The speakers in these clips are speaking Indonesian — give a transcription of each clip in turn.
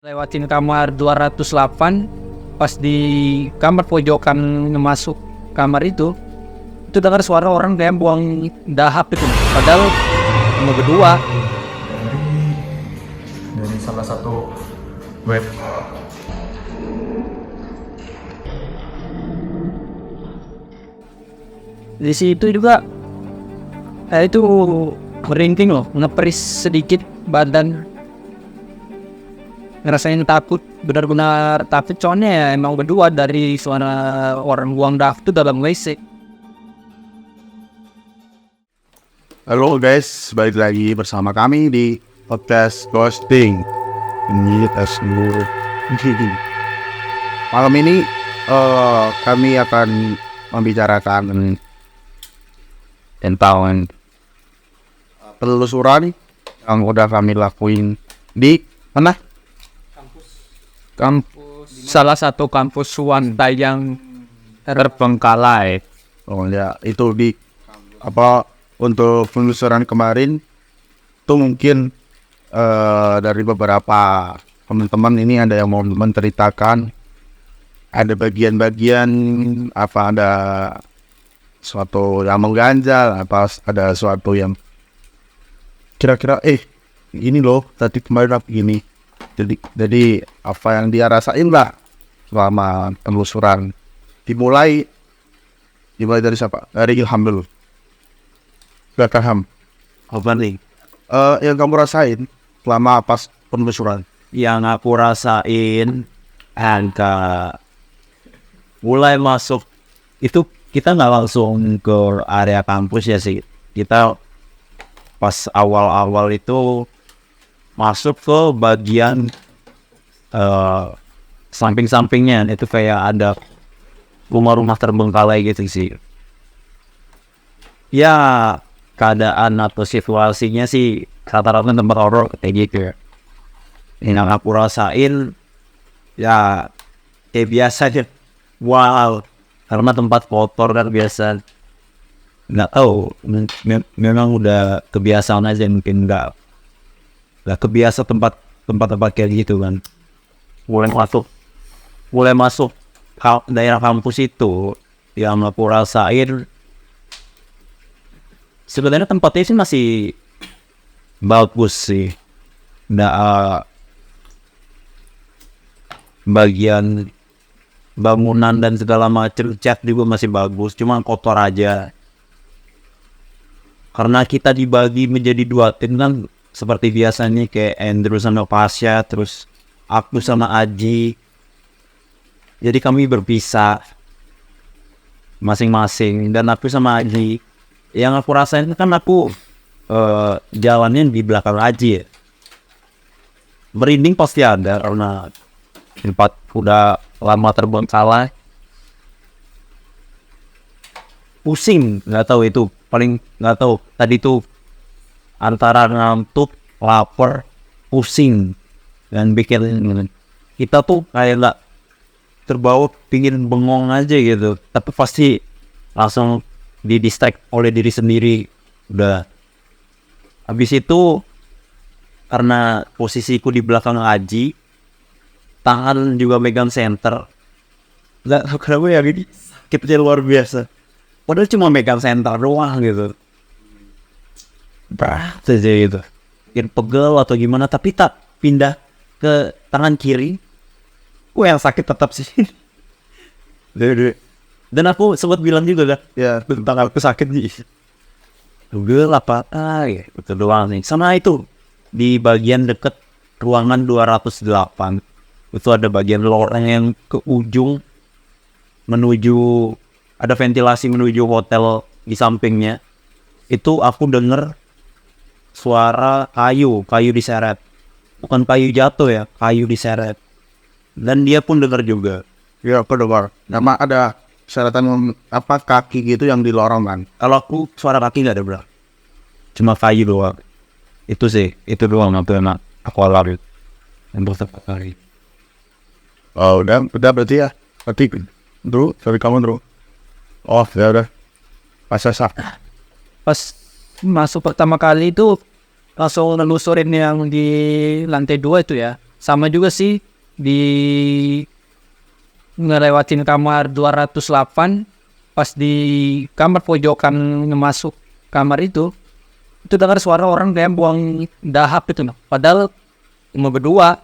Lewatin kamar 208, pas di kamar pojokan masuk kamar itu dengar suara orang kayak buang dahap itu. Padahal cuma berdua. Dari salah satu web. Di situ juga itu merinding loh, ngeperis sedikit badan. Ngerasain takut, benar-benar takut, soalnya ya emang berdua dari suara orang buang dahap itu dalam WC. Halo guys, balik lagi bersama kami di podcast Ghosting. Ini tes dulu. Malam ini kami akan membicarakan tentang penelusuran yang udah kami lakuin di mana? Kampus. Salah satu kampus swasta yang Terbengkalai. Oh ya, itu di apa untuk penelusuran kemarin itu mungkin dari beberapa teman-teman ini ada yang mau menceritakan ada bagian-bagian apa ada suatu yang mengganjal, apa ada suatu yang kira-kira ini loh tadi kemarin apa gini. Jadi apa yang dia rasain lah selama penelusuran. Dimulai dari siapa? Dari Ilham dulu. Ilham. Apa nih? Yang kamu rasain selama pas penelusuran? Yang aku rasain angka mulai masuk itu kita nggak langsung ke area kampus ya sih. Kita pas awal-awal itu masuk ke bagian samping-sampingnya, itu kayak ada rumah-rumah terbengkalai gitu sih. Ya keadaan atau situasinya sih rata-rata tempat horor kayak gitu ya. Yang aku rasain ya kayak biasa aja. Wow, karena tempat kotor kan biasa. Nggak tahu, memang udah kebiasaan aja, mungkin nggak kebiasa tempat kayak gitu kan. Mulai masuk daerah kampus itu yang aku rasain sebenarnya tempatnya sih masih bagus sih. Bagian bangunan dan segala macam cat juga masih bagus, cuma kotor aja. Karena kita dibagi menjadi dua tim kan, seperti biasanya kayak Andrew sama Pasha, terus aku sama Aji. Jadi kami berpisah masing-masing, dan aku sama Aji yang aku rasain kan aku jalannya di belakang Aji ya. Merinding pasti ada karena tempat udah lama terbengkalai. Pusing, nggak tahu itu paling nggak tahu tadi tuh antara ngantuk, lapar, pusing, dan bikin kita tuh kayak nggak terbawa pingin bengong aja gitu, tapi pasti langsung didistract oleh diri sendiri. Udah habis itu karena posisiku di belakang Aji, tangan juga megang center, nggak tahu kenapa ya gini sakitnya luar biasa, padahal cuma megang center doang gitu. Berat aja gitu, mungkin pegel atau gimana, tapi tak pindah ke tangan kiri, yang sakit tetap sih. Dan aku sempat bilang juga kan, ya tentang aku sakit nih. Udah apa ya, betul doang nih. Sama itu di bagian deket ruangan 208 itu ada bagian lorong yang ke ujung menuju, ada ventilasi menuju hotel di sampingnya. Itu aku denger suara kayu diseret, bukan kayu jatuh ya, kayu diseret. Dan dia pun dengar juga. Ya aku dengar. Nama ada seretan apa kaki gitu yang di lorong kan? Kalau aku suara kaki nggak ada bro, cuma kayu doang. Itu sih, itu doang yang enak aku alami yang pertama kali. Oh udah berarti ya. Berarti Drew, dari kamu Drew. Oh ya udah. Pas masuk pertama kali itu langsung nelusurin yang di lantai 2 itu ya. sama juga sih di ngelewatin kamar 208 pas di kamar pojokan masuk kamar itu dengar suara orang kayak buang dahap itu nah. Padahal cuma berdua.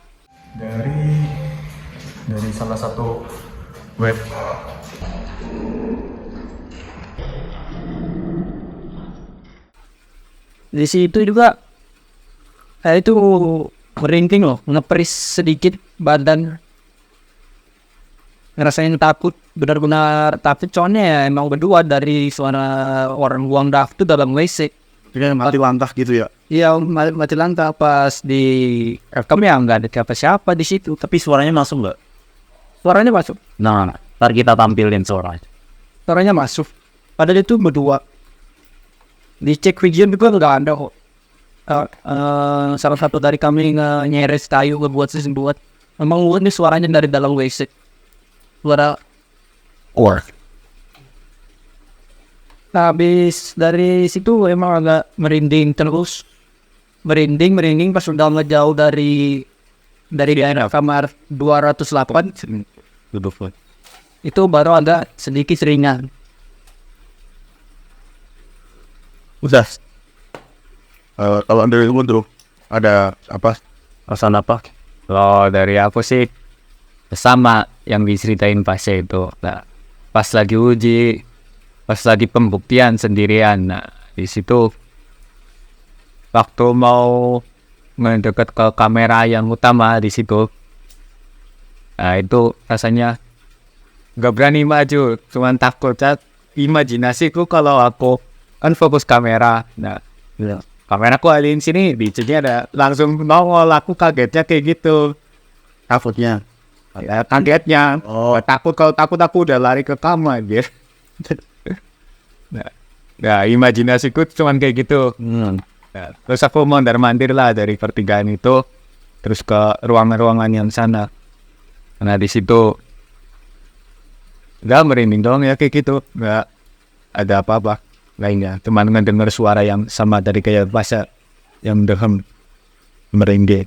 Dari salah satu web Di situ juga saya itu merinding loh, ngeperis sedikit badan, ngerasain takut, benar-benar takut. Soalnya ya emang berdua dari suara orang buang dahap itu dalam WC. Dengan mati lantah gitu ya. Iya, mati lantai pas di rekam ya nggak ada siapa-siapa di situ. Tapi suaranya masuk nggak? Suaranya masuk, Nah, ntar kita tampilin suaranya. suaranya masuk. Padahal itu berdua. Dicek video juga nggak ada kok. Salah satu dari kami ngeres kayu ngebuat sesuatu. Memang ini suaranya dari dalam WC. Suara. Nah, habis dari situ emang agak merinding terus. Merinding pas sudah ngejauh dari daerah kamar 208 itu baru agak sedikit ringan. Udah. Kalau dari lu tuh ada apa? Pesan apa? Kalau dari aku sih sama yang diceritain pasnya itu. Nah, pas lagi uji, pas lagi pembuktian sendirian. Nah, di situ waktu mau mendekat ke kamera yang utama di situ, nah itu rasanya nggak berani maju, cuman takut. Imajinasiku kalau aku kan fokus kamera, nah kameraku alihin sini, di sini ada langsung nongol, aku kagetnya kayak gitu. Takutnya. Ya, kagetnya, takut, kalau takut aku udah lari ke kamar gitu. Nah, imajinasiku cuman kayak gitu. Nah, terus aku mondar-mandir lah dari pertigaan itu, terus ke ruangan-ruangan yang sana. Nah, di situ nggak merinding dong ya kayak gitu, nggak ada apa-apa lainnya. Cuman ngedenger suara yang sama dari kayak bahasa yang dehem merinding.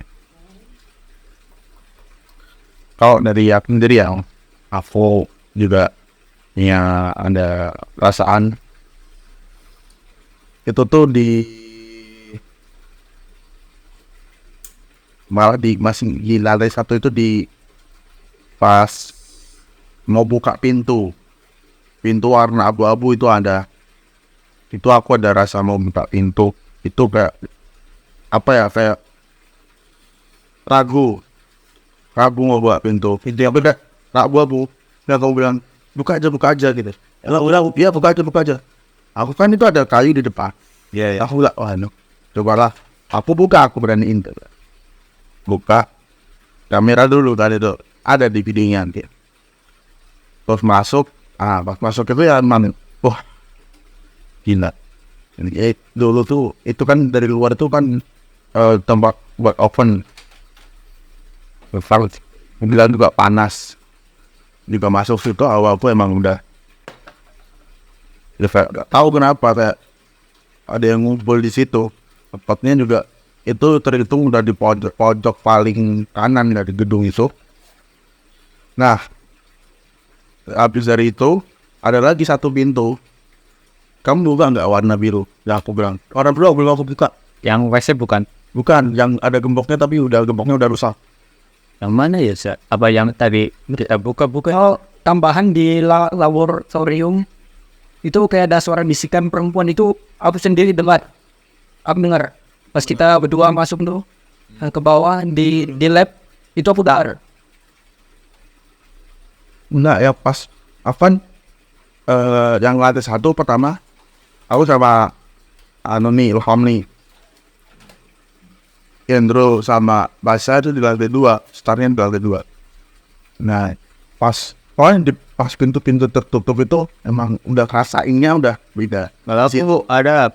Kalau dari aku sendiri ya, aku juga ya ada perasaan itu tuh malah masih di lantai 1 itu pas mau buka pintu warna abu-abu itu aku ada rasa mau buka pintu itu kayak apa ya, kayak ragu mau buka pintu yang beda abu-abu. Dan kamu bilang buka aja gitu. Iya buka aja. Aku kan itu ada kayu di depan. Iya. Aku bilang cobalah aku buka, aku beraniin buka kamera dulu tadi tuh ada di videonya nanti. Terus masuk, pas masuk itu ya wah gila. Dulu tuh itu kan dari luar itu kan tempat buat oven, bilang juga panas. Juga masuk situ awal tuh emang udah gak tahu kenapa kayak ada yang ngumpul di situ. Tempatnya juga itu terhitung udah di pojok paling kanan dari gedung itu. Nah, habis dari itu ada lagi satu pintu. Kamu buka nggak warna biru? Ya aku bilang warna biru, belum aku buka. Yang WC bukan? Bukan, yang ada gemboknya tapi gemboknya udah rusak. Yang mana ya, Sa? Apa yang tadi kita buka? Oh, tambahan di laboratorium itu kayak ada suara bisikan perempuan itu aku sendiri dengar. Aku dengar pas kita berdua masuk tuh ke bawah di lab itu aku dengar. Enggak ya, pas Afan yang lantai 1 pertama aku sama Ilham nih, Indro sama Basa itu di lantai 2, startnya di lantai 2. Nah pas pintu tertutup itu emang udah rasainnya udah beda. Kalau aku ada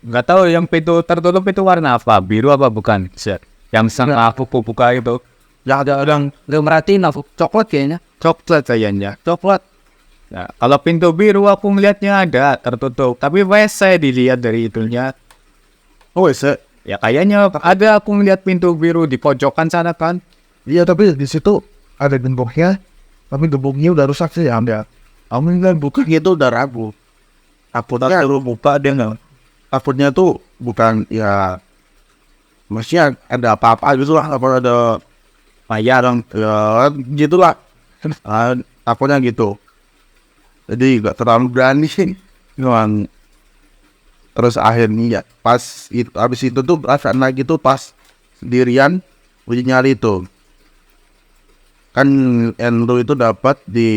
nggak tahu yang pintu tertutup itu warna apa, biru apa bukan? Yang sama aku buka itu. Ya ada yang Gak merhatiin aku, coklat kayaknya. Coklat sayangnya. Coklat. Nah, kalau pintu biru aku melihatnya ada tertutup, tapi WC dilihat dari itunya. oh se Ya kayaknya ada, aku melihat pintu biru di pojokan sana kan. Iya, tapi di situ ada gemboknya, tapi gemboknya udah rusak sih ya. Amin kan buka gitu udah ragu. Takutnya Suruh buka dia nggak. takutnya tuh bukan ya, maksudnya ada apa-apa gitu lah, apa ada Mayat. ya gitulah. Takutnya gitu. Jadi gak terlalu berani sih. Cuman terus akhirnya ya pas itu habis itu tuh perasaan lagi tuh pas sendirian uji nyali itu kan Endo itu dapat di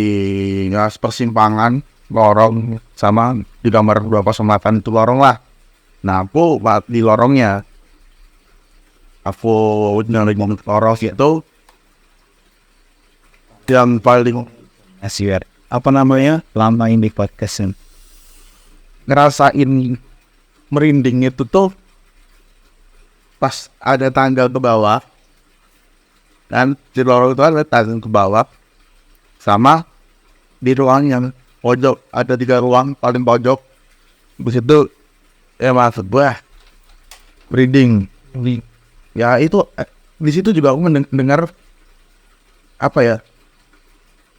persimpangan lorong sama di gambar 208 itu lorong lah. Nah aku di lorongnya aku nyari lorong itu yang paling Asir. Apa namanya? Lama ini podcast. ngerasain merinding itu tuh pas ada tangga ke bawah dan di lorong itu ada tangga ke bawah sama di ruang yang pojok ada 3 ruang paling pojok. Habis itu ya maksud gue merinding ya itu di situ juga aku mendengar apa ya,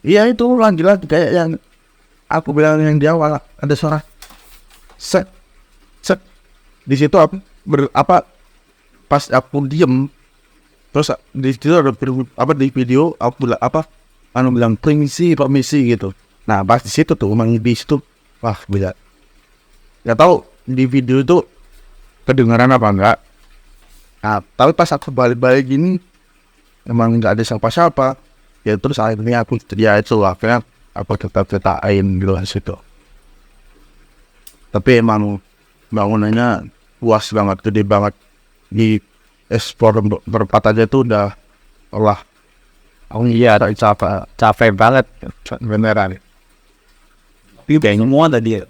iya itu lagi-lagi kayak yang aku bilang yang di awal ada suara set di situ apa pas aku diem terus di situ ada di video aku bilang bilang permisi gitu. Nah pas di situ tuh emang di situ wah bisa nggak tahu di video itu kedengaran apa enggak. Nah tapi pas aku balik gini emang nggak ada siapa-siapa ya, terus akhirnya aku ya itu akhirnya aku tetap ceritain gitu di situ. Tapi emang bangunannya luas banget, gede banget. Di ekspor berempat aja itu udah olah. Oh iya, capek banget beneran. Semua tadi ya.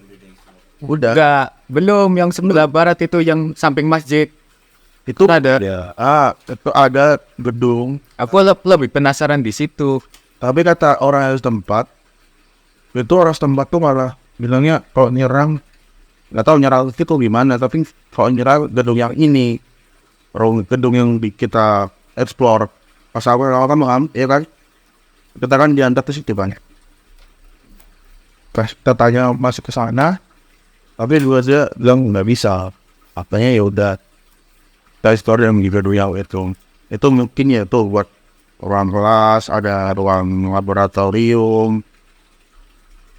Udah. Enggak, belum yang sebelah barat itu yang samping masjid. Itu ada. Ya. itu ada gedung. Aku lebih penasaran di situ. Tapi kata orang setempat, itu orang setempat tuh malah bilangnya kalau nyerang, nggak tahu nyerang itu gimana, tapi kalau nyerang gedung yang ini, gedung yang kita explore, pas awal kan paham, ya kan, kita kan diantar ke situ banyak. Pas kita tanya masuk ke sana, tapi dua aja bilang nggak bisa, katanya ya udah, kita explore yang di gedung yang itu mungkin ya tuh buat ruang kelas, ada ruang laboratorium,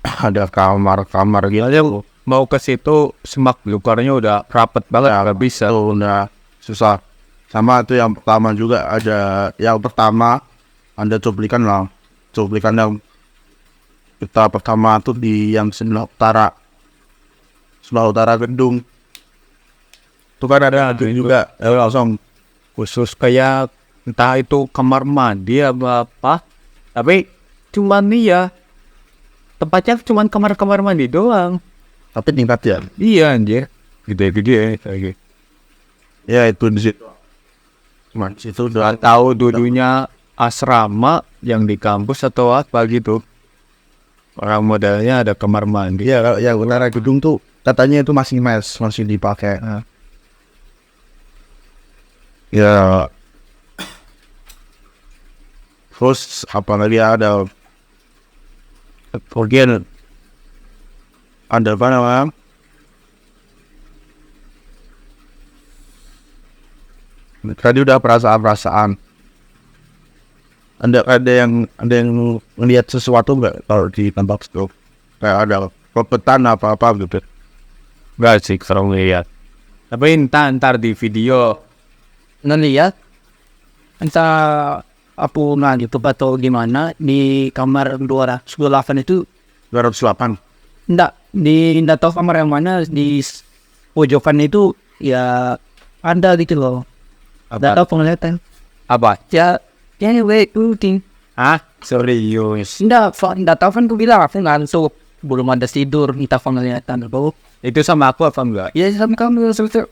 ada kamar gitu aja. Mau ke situ semak belukarnya udah rapet banget, nggak bisa. Itu udah susah. Sama itu yang pertama juga ada ada cuplikan yang kita pertama tuh di yang sebelah utara gedung. Itu kan ada juga langsung Khusus kayak entah itu kamar mandi apa, tapi cuman nih ya tempatnya cuman kamar mandi doang. tapi tingkat ya. Iya anjir, gede kayak. Ya itu di situ. Cuman situ udah Tahu dulunya asrama yang di kampus atau apa gitu. Orang modalnya ada kamar mandi. iya kalau yang utara gedung tuh katanya itu masih dipakai. Ya terus apa lagi ada kemudian ada apa namanya tadi udah perasaan ada yang melihat sesuatu nggak kalau di tempat itu kayak ada kepetan apa gitu. Gak sih kalau ngeliat. Tapi ntar di video Ngeliat entah aku gitu atau gimana di kamar 208 itu 208 enggak tahu kamar yang mana di pojokan itu ya ada gitu loh. Enggak tahu penglihatan. apa? Ya wait ting. Hah? Serius? Enggak tahu kan aku bilang aku ngantuk belum ada tidur minta penglihatan bro. Itu sama aku apa enggak? Ya sama kamu sebetulnya.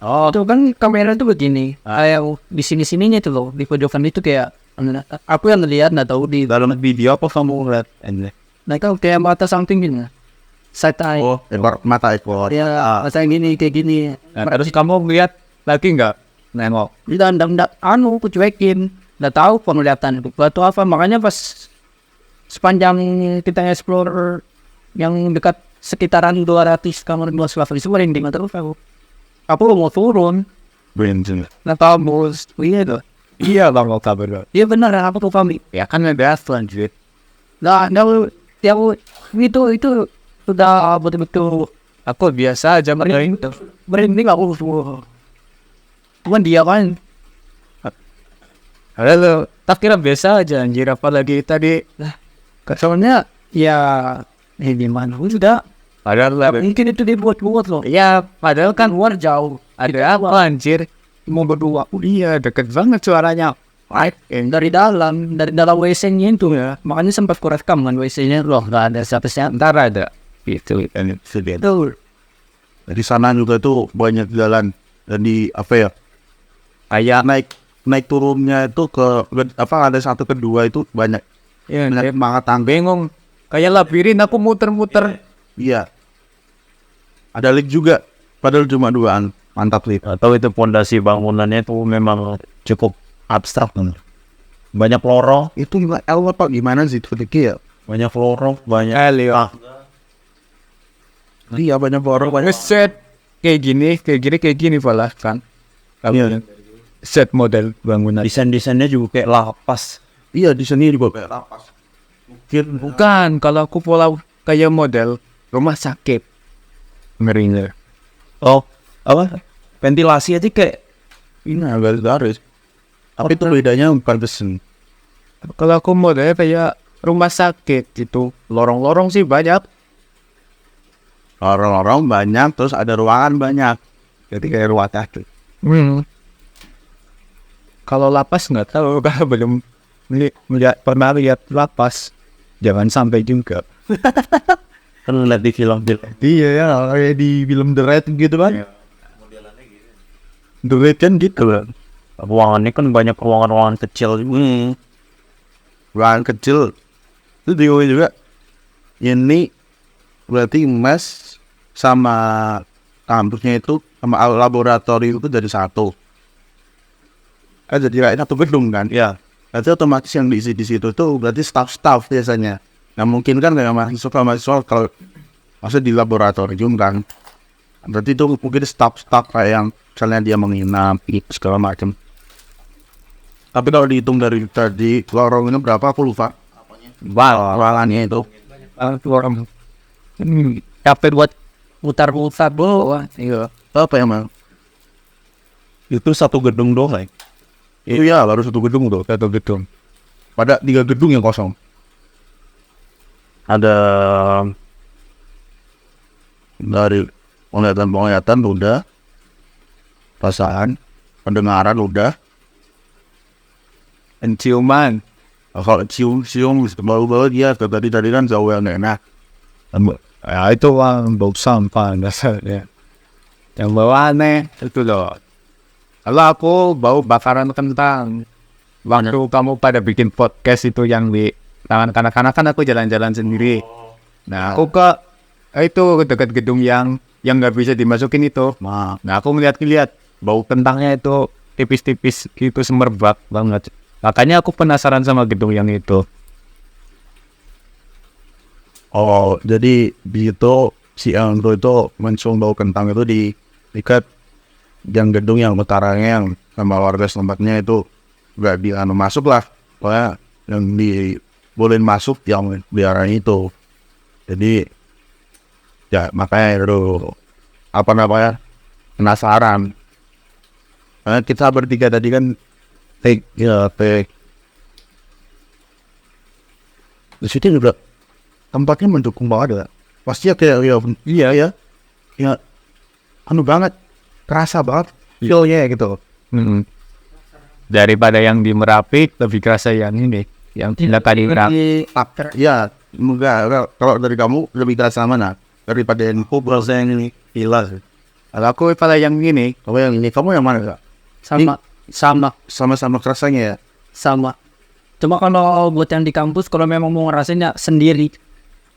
Oh, Tuh kan kamera tuh begini. Kayak di sininya tuh loh di pojokan itu kayak aku yang ngeliat nggak tahu di Dalam video apa kamu ngeliat? nggak tahu kayak mata something gini. Side eye. oh mata ekor Ya, masa gini kayak gini. nah, terus kamu lihat lagi nggak? Nengok. Enggak, aku cuekin. nggak tahu penglihatan itu batu apa. Makanya pas sepanjang kita explore yang dekat sekitaran 200 kamar 2 level itu merinding terus aku mau turun. Bensin. Nggak tahu bos. Iya tuh. Iya bang, mau kabar. Iya benar aku tuh kami. Ya kan ada selanjutnya. Nah, yang itu sudah betul-betul Aku biasa aja merinding aku semua. Cuman dia kan Halo, tak kira biasa aja anjir, apalagi tadi. soalnya ya gimana sudah Padahal mungkin itu dibuat-buat loh. ya, padahal kan Luar jauh. ada apa anjir? Mau berdua. Iya, deket banget suaranya. Dari dalam WC-nya itu ya. Makanya sempat kurekam kan WC-nya loh, nggak ada siapa-siapa. Ntar ada. Gitu. Betul. Di sana juga tuh banyak jalan dan di apa ya? Kayak naik turunnya itu ke apa ada 1 ke 2 itu banyak. Ya, Banyak banget tangga. bingung. Kayak labirin aku muter-muter. Iya. Ada lift juga. Padahal cuma 2an. Mantap lift. Atau itu pondasi bangunannya itu memang cukup abstrak bener. Banyak lorong, Itu apa gimana sih itu ya? banyak lorong, banyak Leo. Iya banyak lorong banyak. Set kayak gini malah kan. Iya. Set model bangunan. desain-desainnya juga kayak lapas. Iya di sini juga kayak lapas. Mungkin Bukan, kalau aku pola kayak model rumah sakit. Ngeri. Oh, apa? Ventilasi aja kayak ini agak garis. Tapi itu bedanya bukan besen. Kalau aku model kayak rumah sakit gitu. Lorong-lorong sih banyak. Lorong-lorong banyak, terus ada ruangan banyak. Jadi kayak ruang sakit. Kalau lapas nggak tahu, kalau belum pernah lihat lapas. Jangan sampai juga. kan lihat di film-film. Iya ya, kayak di film The Raid gitu kan. The Raid kan gitu kan. Ruangannya kan banyak ruangan-ruangan kecil. Ruangan kecil. Itu juga. Ini berarti mes sama kampusnya itu sama laboratorium itu dari satu. Jadi kayak satu gedung kan. Ya, Berarti otomatis yang diisi di situ tuh berarti staff biasanya. Nah mungkin kan kayak mahasiswa kalau maksudnya di laboratorium kan. Berarti itu mungkin staff kayak yang misalnya dia menginap segala macam. Tapi kalau dihitung dari tadi lorongnya berapa aku lupa. Ruangannya itu. Lorong. Capek buat mutar-mutar bawah. Iya. Apa ya Mang? itu satu gedung doang. Itu ya baru satu gedung tuh. Satu gedung. Pada 3 gedung yang kosong. Ada Dari penglihatan udah. Perasaan. Pendengaran udah. Penciuman. Kalau cium baru dia tadi kan jauh yang enak. Ya itu bau sampah dasarnya. Yang bau aneh itu loh. Kalau aku bau bakaran kentang. Waktu kamu pada bikin podcast itu yang di tangan kanak-kanak kan aku jalan-jalan sendiri. Nah aku ke itu dekat gedung yang nggak bisa dimasukin itu. Nah aku ngeliat bau kentangnya itu tipis-tipis gitu semerbak banget. Makanya aku penasaran sama gedung yang itu. Oh, jadi itu si Andro itu mencium bau kentang itu di dekat yang gedung yang utaranya yang sama warga tempatnya itu nggak masuk lah. Pokoknya yang bolehin masuk yang biaran itu. Jadi ya makanya itu apa namanya penasaran. Karena kita bertiga tadi kan take. Di situ juga tempatnya mendukung banget ya. Pasti ya kayak iya ya anu banget, kerasa banget feel-nya gitu. Daripada yang di Merapi lebih kerasa yang ini, yang tidak tadi Ya, enggak kalau dari kamu lebih kerasa mana? Daripada yang berasa yang ini gila sih. Kalau aku pada yang ini, kamu yang mana kak? Sama-sama kerasanya ya. Sama. Cuma kalau buat yang di kampus, kalau memang mau ngerasainnya sendiri.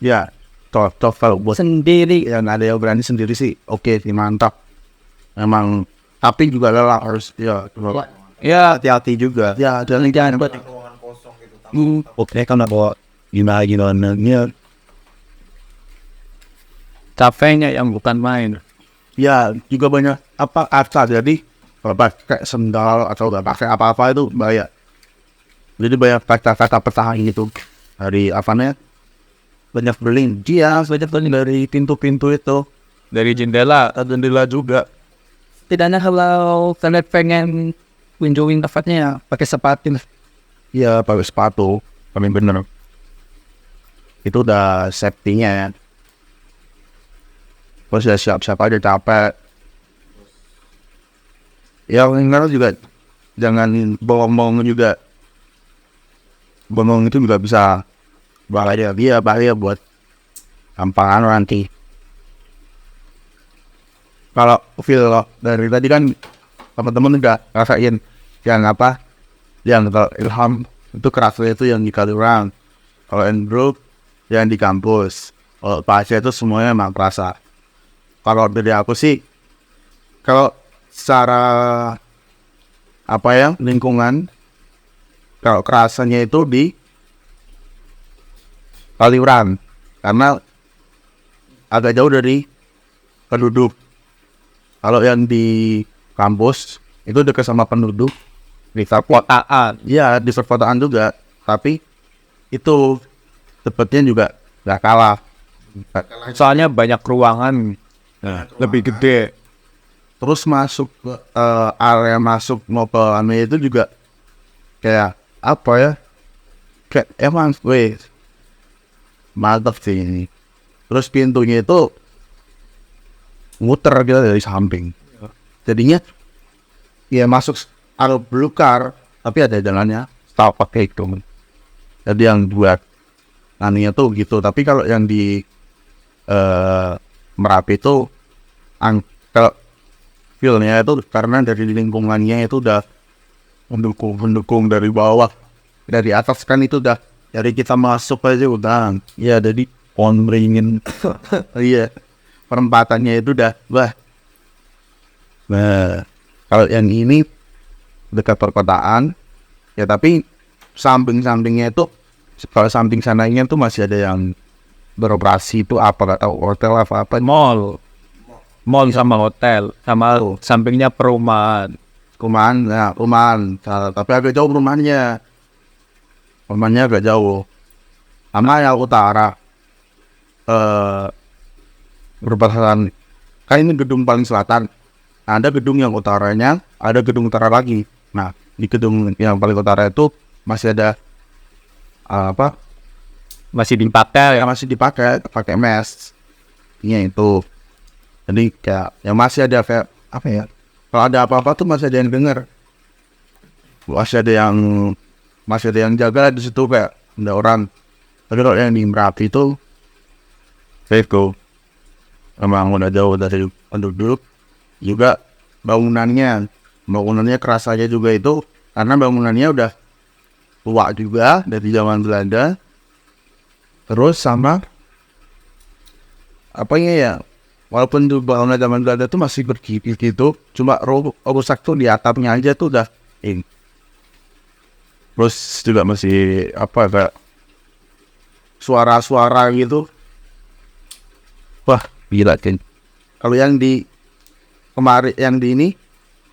Ya, toh kalau buat Sendiri. yang ada yang berani sendiri sih, oke sih mantap. Memang tapi juga lelah harus ya. Ya, hati-hati juga. Ya, dan jangan buat Oke kan aku gimana capeknya yang bukan main. ya juga banyak apa kaca, jadi kalau pakai sendal atau nggak pakai apa-apa itu bahaya. Jadi banyak kaca-kaca pecah gitu dari apa namanya, banyak berlin. Iya, banyak berlin dari pintu-pintu itu, Dari jendela. jendela juga. setidaknya kalau kalian pengen windowing tempatnya pakai sepatu. Iya, pakai sepatu, kami bener. Itu udah safety-nya ya. Terus ya siap-siap aja capek. Yang bener juga jangan bongong juga. Bongong itu juga bisa bahaya buat gampangan nanti. Kalau feel dari tadi kan teman-teman udah rasain yang apa, yang kalau Ilham itu kerasnya itu yang di Kaliurang, kalau Andrew yang di kampus, kalau Pasha itu semuanya emang kerasa. Kalau dari aku sih, kalau secara apa ya, lingkungan, kalau kerasanya itu di Kaliurang karena agak jauh dari penduduk. Kalau yang di kampus itu dekat sama penduduk, di perkotaan, ya di perkotaan juga, tapi itu tepatnya juga nggak kalah. Soalnya banyak ruangan. Lebih gede. Terus masuk ke area masuk mau ke anu itu juga kayak apa ya? Kayak emang mantap sih ini. Terus pintunya itu muter gitu dari samping. Jadinya ya masuk area belukar, tapi ada jalannya setahu pakai itu. Jadi yang buat anunya tuh gitu. Tapi kalau yang di Merapi itu kalau feel-nya itu karena dari lingkungannya itu udah mendukung dari bawah, dari atas kan itu udah dari kita masuk aja udah ya, jadi pohon beringin. Iya, perempatannya itu udah wah. Nah, kalau yang ini dekat perkotaan ya, tapi samping-sampingnya itu, kalau samping sananya tuh masih ada yang beroperasi itu apa nggak tahu, hotel apa Mall sama hotel, sama sampingnya perumahan. rumahan, tapi agak jauh rumahnya agak jauh. Sama yang utara berbatasan, kan ini gedung paling selatan, ada gedung yang utaranya, ada gedung utara lagi. Nah, di gedung yang paling utara itu masih ada Masih dipakai. masih pakai mesh. Ini itu. Jadi kayak yang masih ada kayak apa ya? Kalau ada apa-apa tuh masih ada yang dengar. Masih ada yang jaga di situ, kayak ada orang. Tapi kalau yang di Merapi itu safe go. Memang udah jauh dari penduduk. Juga bangunannya kerasanya juga itu karena bangunannya udah tua juga dari zaman Belanda. Terus sama apanya ya, walaupun tuh bangunan zaman Belanda tuh masih berdiri gitu, cuma rusak tuh di atapnya aja tuh udah ini. Terus juga masih apa kayak suara-suara gitu. Wah, gila kan. Kalau yang di kemarin, yang di ini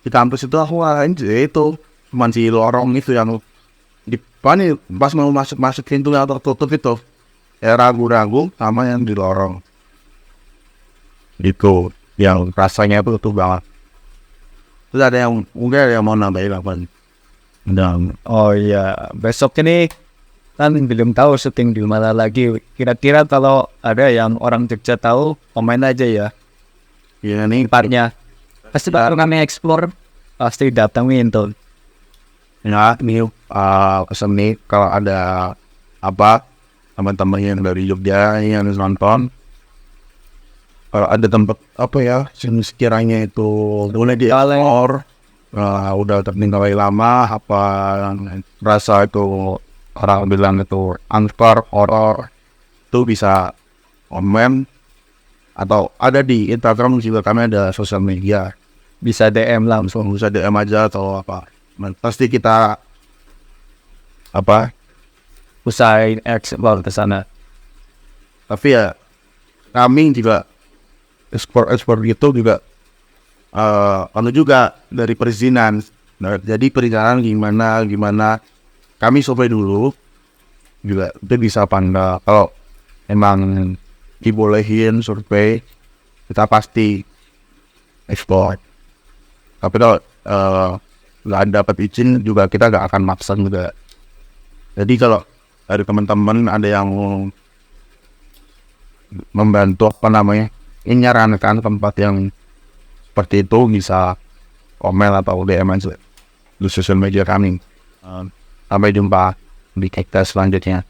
di kampus itu aku ngalamin itu cuman si lorong itu yang di pani pas mau masuk pintunya atau tutup itu. Ya ragu-ragu sama yang di lorong itu yang rasanya itu tuh banget. Terus ada yang mungkin ada yang mau nambahin apa? Oh iya, besok ini kan belum tahu syuting di mana lagi. Kira-kira kalau ada yang orang Jogja tahu, komen aja ya. Ya nih Tempatnya pasti bakal kami explore, pasti datangin tuh. ya nih pesan nih kalau ada apa teman-teman yang dari Jogja yang nonton, kalau ada tempat apa ya sekiranya itu boleh di-explore, udah tertinggal lama apa rasa itu orang bilang itu unfair horror, itu bisa komen atau ada di Instagram juga, kami ada sosial media, Bisa DM langsung. bisa DM aja atau apa. pasti kita Usahain ekspor ke sana. tapi ya kami juga ekspor itu juga juga dari perizinan. Nah, jadi perizinan gimana kami survei dulu juga itu bisa pandang kalau emang dibolehin survei kita pasti ekspor. Tapi kalau nggak dapat izin juga kita nggak akan maksa juga. Jadi kalau dari teman-teman ada yang membantu menyarankan tempat yang seperti itu bisa komen atau DM aja di sosial media kami. Sampai jumpa di kita selanjutnya.